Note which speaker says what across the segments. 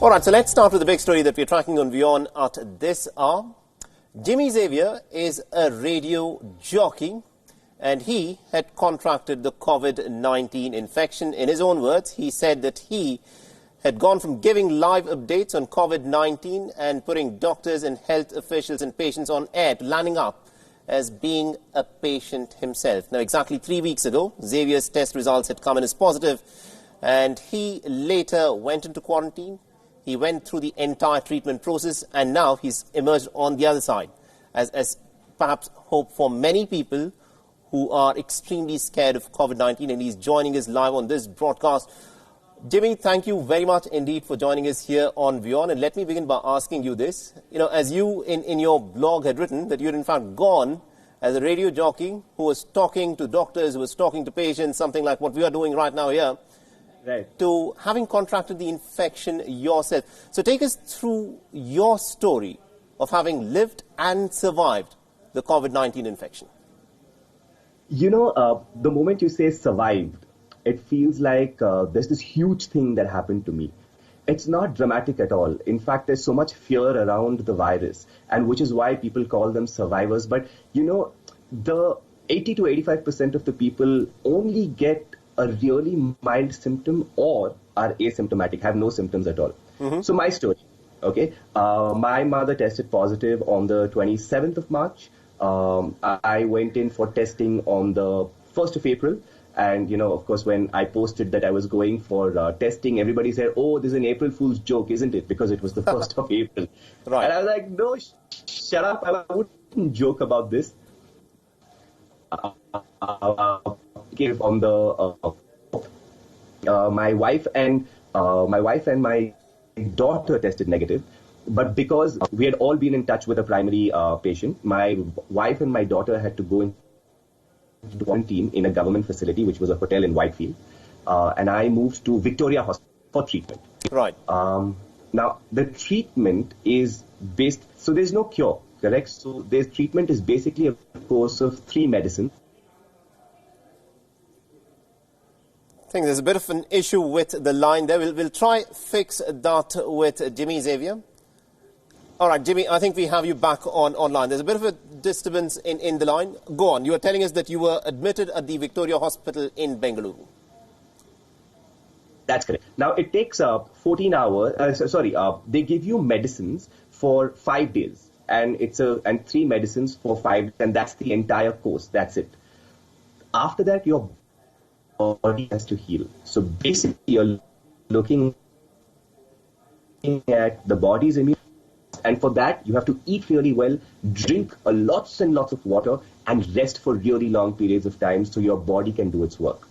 Speaker 1: All right, so let's start with the big story that we're tracking on WION at this hour. Jimmy Xavier is a radio jockey, and he had contracted the COVID-19 infection. In his own words, he said that he had gone from giving live updates on COVID-19 and putting doctors and health officials and patients on air to landing up as being a patient himself. Now, exactly 3 weeks ago, Xavier's test results had come in as positive, and he later went into quarantine. He went through the entire treatment process, and now he's emerged on the other side as perhaps hope for many people who are extremely scared of COVID-19, and he's joining us live on this broadcast. Jimmy, thank you very much indeed for joining us here on WION. And let me begin by asking you this. You know, as you in your blog had written that you had in fact gone as a radio jockey who was talking to doctors, who was talking to patients, something like what we are doing right now here,
Speaker 2: right,
Speaker 1: to having contracted the infection yourself. So take us through your story of having lived and survived the COVID-19 infection.
Speaker 2: You know, the moment you say survived, it feels like there's this huge thing that happened to me. It's not dramatic at all. In fact, there's so much fear around the virus, and which is why people call them survivors. But, you know, the 80 to 85% of the people only get a really mild symptom or are asymptomatic, have no symptoms at all. So my story, okay, my mother tested positive on the 27th of March. I went in for testing on the 1st of April. And, you know, of course, when I posted that I was going for testing, everybody said, oh, this is an April Fool's joke, isn't it? Because it was the 1st of April.
Speaker 1: Right.
Speaker 2: And I was like, no, shut up. I wouldn't joke about this. On the my wife and my daughter tested negative, but because we had all been in touch with a primary patient, my wife and my daughter had to go into quarantine in a government facility, which was a hotel in Whitefield, and I moved to Victoria Hospital for treatment.
Speaker 1: Right.
Speaker 2: Now the treatment is based, so there's no cure, correct? So the treatment is basically a course of 3 medicines.
Speaker 1: I think there's a bit of an issue with the line there. We'll try fix that with Jimmy Xavier. All right, Jimmy, I think we have you back online. There's a bit of a disturbance in the line. Go on. You were telling us that you were admitted at the Victoria Hospital in Bengaluru.
Speaker 2: That's correct. Now, it takes 14 hours. They give you medicines for 5 days. And it's 3 medicines for 5 days. And that's the entire course. That's it. After that, your body has to heal. So basically, you're looking at the body's immune. And for that, you have to eat really well, drink lots and lots of water, and rest for really long periods of time so your body can do its work.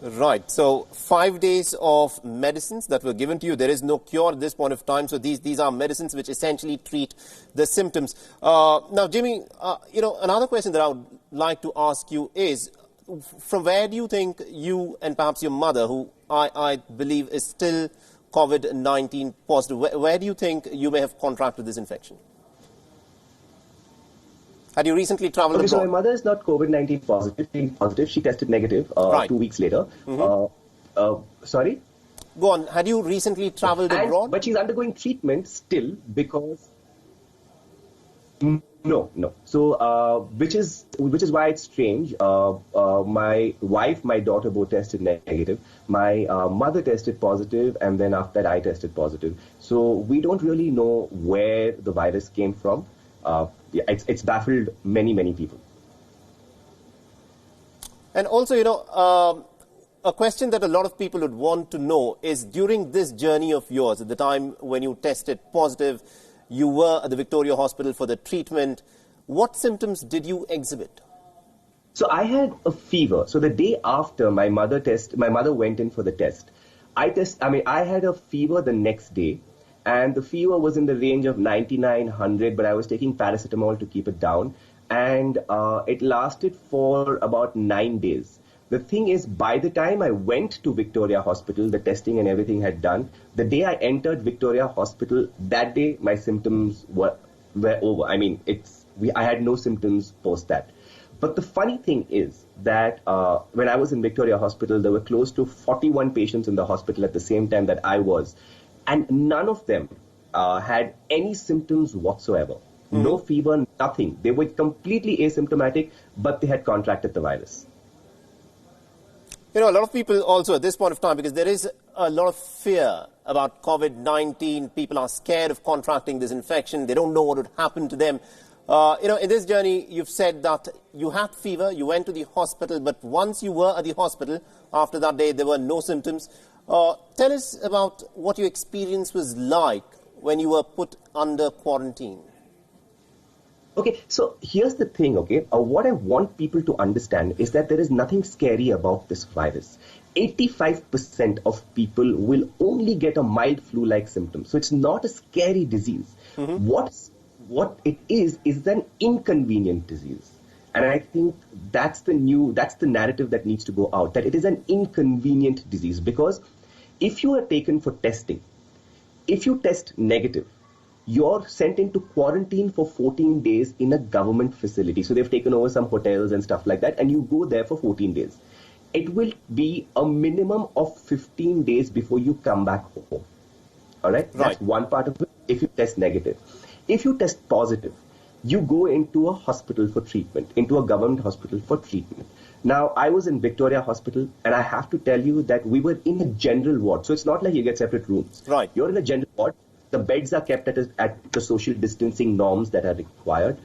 Speaker 1: Right. So 5 days of medicines that were given to you. There is no cure at this point of time. So these are medicines which essentially treat the symptoms. Now, Jimmy, you know, another question that I would like to ask you is, from where do you think you and perhaps your mother, who I believe is still COVID-19 positive, where do you think you may have contracted this infection? Had you recently traveled abroad?
Speaker 2: So my mother is not COVID-19 positive. She tested negative 2 weeks later. Sorry?
Speaker 1: Go on. Had you recently traveled abroad?
Speaker 2: But she's undergoing treatment still because... No. So, which is why it's strange. My wife, my daughter both tested negative. My mother tested positive, and then after that I tested positive. So we don't really know where the virus came from. It's baffled many people.
Speaker 1: And also, you know, a question that a lot of people would want to know is, during this journey of yours, at the time when you tested positive, you were at the Victoria Hospital for the treatment. What symptoms did you exhibit?
Speaker 2: So I had a fever. So the day after my mother went in for the test. I had a fever the next day, and the fever was in the range of 9900, but I was taking paracetamol to keep it down, and it lasted for about 9 days. The thing is, by the time I went to Victoria Hospital, the testing and everything had done, the day I entered Victoria Hospital, that day my symptoms were over. I mean, I had no symptoms post that. But the funny thing is that when I was in Victoria Hospital, there were close to 41 patients in the hospital at the same time that I was. and none of them had any symptoms whatsoever. No fever, nothing. They were completely asymptomatic, but they had contracted the virus.
Speaker 1: You know, a lot of people also at this point of time, because there is a lot of fear about COVID-19, people are scared of contracting this infection, they don't know what would happen to them. In this journey, you've said that you had fever, you went to the hospital, but once you were at the hospital, after that day, there were no symptoms. Tell us about what your experience was like when you were put under quarantine.
Speaker 2: Okay, so here's the thing, okay? What I want people to understand is that there is nothing scary about this virus. 85% of people will only get a mild flu-like symptom. So it's not a scary disease. What it is an inconvenient disease. And I think that's the narrative that needs to go out, that it is an inconvenient disease. Because if you are taken for testing, if you test negative, you're sent into quarantine for 14 days in a government facility. So they've taken over some hotels and stuff like that, and you go there for 14 days. It will be a minimum of 15 days before you come back home. All right? That's one part of it, if you test negative. If you test positive, you go into a hospital for treatment, into a government hospital for treatment. Now, I was in Victoria Hospital, and I have to tell you that we were in a general ward. So it's not like you get separate rooms.
Speaker 1: Right.
Speaker 2: You're in a general ward. The beds are kept at the social distancing norms that are required.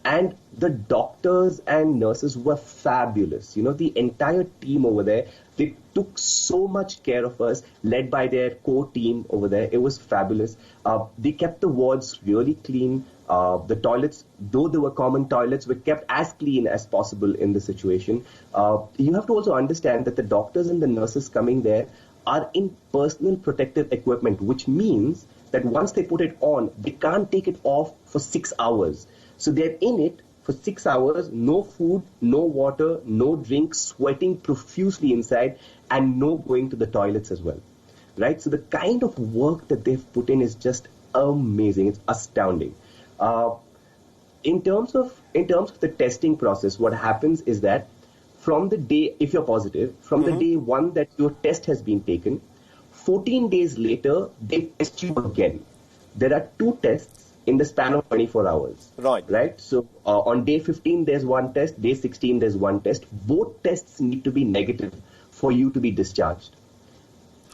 Speaker 2: And the doctors and nurses were fabulous. You know, the entire team over there, they took so much care of us, led by their core team over there. It was fabulous. They kept the wards really clean. The toilets, though they were common toilets, were kept as clean as possible in the situation. You have to also understand that the doctors and the nurses coming there are in personal protective equipment, which means that once they put it on, they can't take it off for 6 hours. So they're in it for 6 hours, no food, no water, no drink, sweating profusely inside, and no going to the toilets as well. Right? So the kind of work that they've put in is just amazing. It's astounding. In terms of the testing process, what happens is that from the day, if you're positive, from the day one that your test has been taken, 14 days later, they test you again. There are 2 tests in the span of 24 hours. Right? So on day 15, there's one test. Day 16, there's one test. Both tests need to be negative for you to be discharged.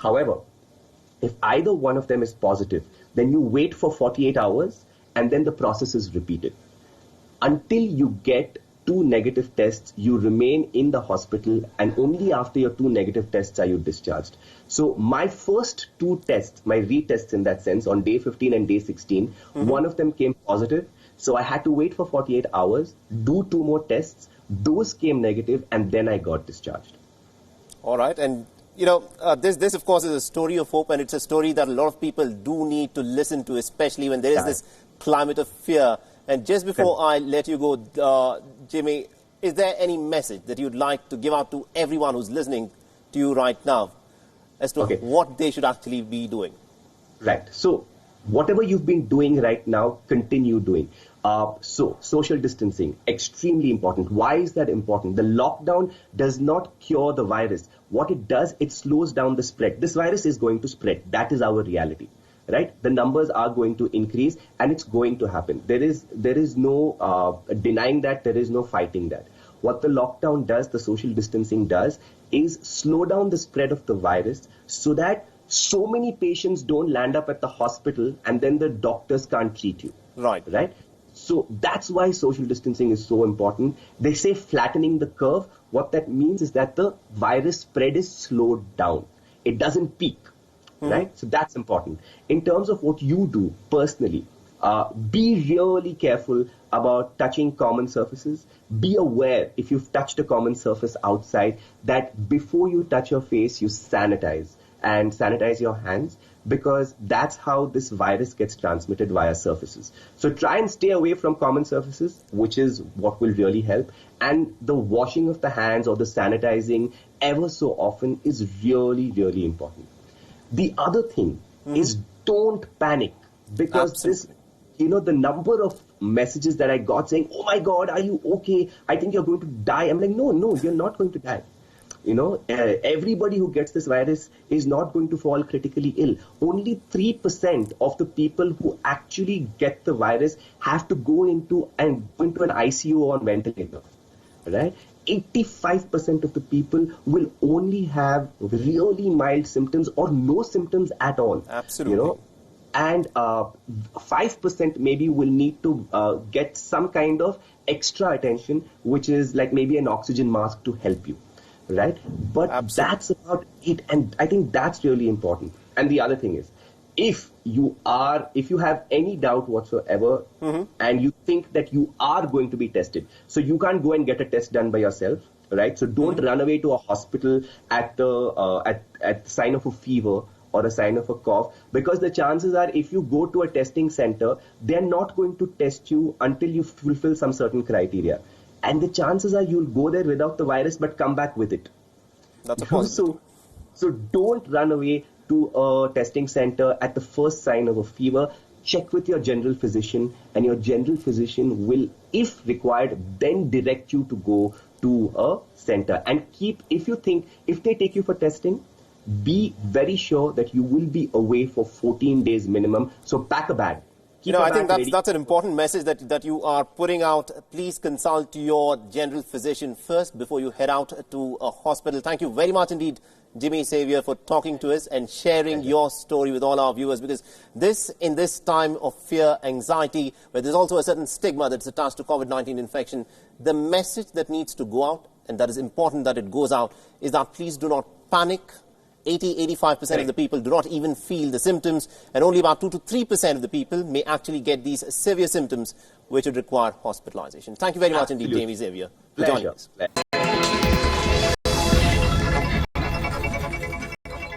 Speaker 2: However, if either one of them is positive, then you wait for 48 hours and then the process is repeated. Until you get 2 negative tests, you remain in the hospital, and only after your 2 negative tests are you discharged. So my first 2 tests, my retests in that sense, on day 15 and day 16, one of them came positive. So I had to wait for 48 hours, do 2 more tests. Those came negative, and then I got discharged.
Speaker 1: All right. And, this, of course, is a story of hope, and it's a story that a lot of people do need to listen to, especially when there is this climate of fear. And just before I let you go, Jimmy, is there any message that you'd like to give out to everyone who's listening to you right now as to what they should actually be doing? Right.
Speaker 2: So whatever you've been doing right now, continue doing. So social distancing, extremely important. Why is that important? The lockdown does not cure the virus. What it does, it slows down the spread. This virus is going to spread. That is our reality. Right? The numbers are going to increase, and it's going to happen. There is no denying that. There is no fighting that. What the lockdown does, the social distancing does, is slow down the spread of the virus so that so many patients don't land up at the hospital and then the doctors can't treat you. Right? So that's why social distancing is so important. They say flattening the curve. What that means is that the virus spread is slowed down. It doesn't peak. Right? So that's important. In terms of what you do personally, be really careful about touching common surfaces. Be aware if you've touched a common surface outside that before you touch your face, you sanitize and sanitize your hands, because that's how this virus gets transmitted via surfaces. So try and stay away from common surfaces, which is what will really help. And the washing of the hands or the sanitizing ever so often is really, really important. The other thing is don't panic, because the number of messages that I got saying, oh my God, are you okay? I think you're going to die. I'm like, no, you're not going to die. Everybody who gets this virus is not going to fall critically ill. Only 3% of the people who actually get the virus have to go into an ICU or ventilator, right? 85% of the people will only have really mild symptoms or no symptoms at all.
Speaker 1: Absolutely.
Speaker 2: And 5% maybe will need to get some kind of extra attention, which is like maybe an oxygen mask to help you, right? But that's about it, and I think that's really important. And the other thing is, if you have any doubt whatsoever, and you think that you are going to be tested, so you can't go and get a test done by yourself, right? So don't run away to a hospital at the sign of a fever or a sign of a cough, because the chances are if you go to a testing center, they're not going to test you until you fulfill some certain criteria. And the chances are you'll go there without the virus but come back with it.
Speaker 1: That's a positive.
Speaker 2: So don't run away to a testing center at the first sign of a fever. Check with your general physician, and your general physician will, if required, then direct you to go to a center. And if they take you for testing, be very sure that you will be away for 14 days minimum. So pack a bag.
Speaker 1: I think that's an important message that you are putting out. Please consult your general physician first before you head out to a hospital. Thank you very much indeed, Jimmy Xavier, for talking to us and sharing your story with all our viewers, because in this time of fear, anxiety, where there's also a certain stigma that's attached to COVID-19 infection, the message that needs to go out, and that is important that it goes out, is that please do not panic. 80-85% of the people do not even feel the symptoms, and only about 2 to 3% of the people may actually get these severe symptoms which would require hospitalization. Thank you very much indeed, Jimmy Xavier, for joining us.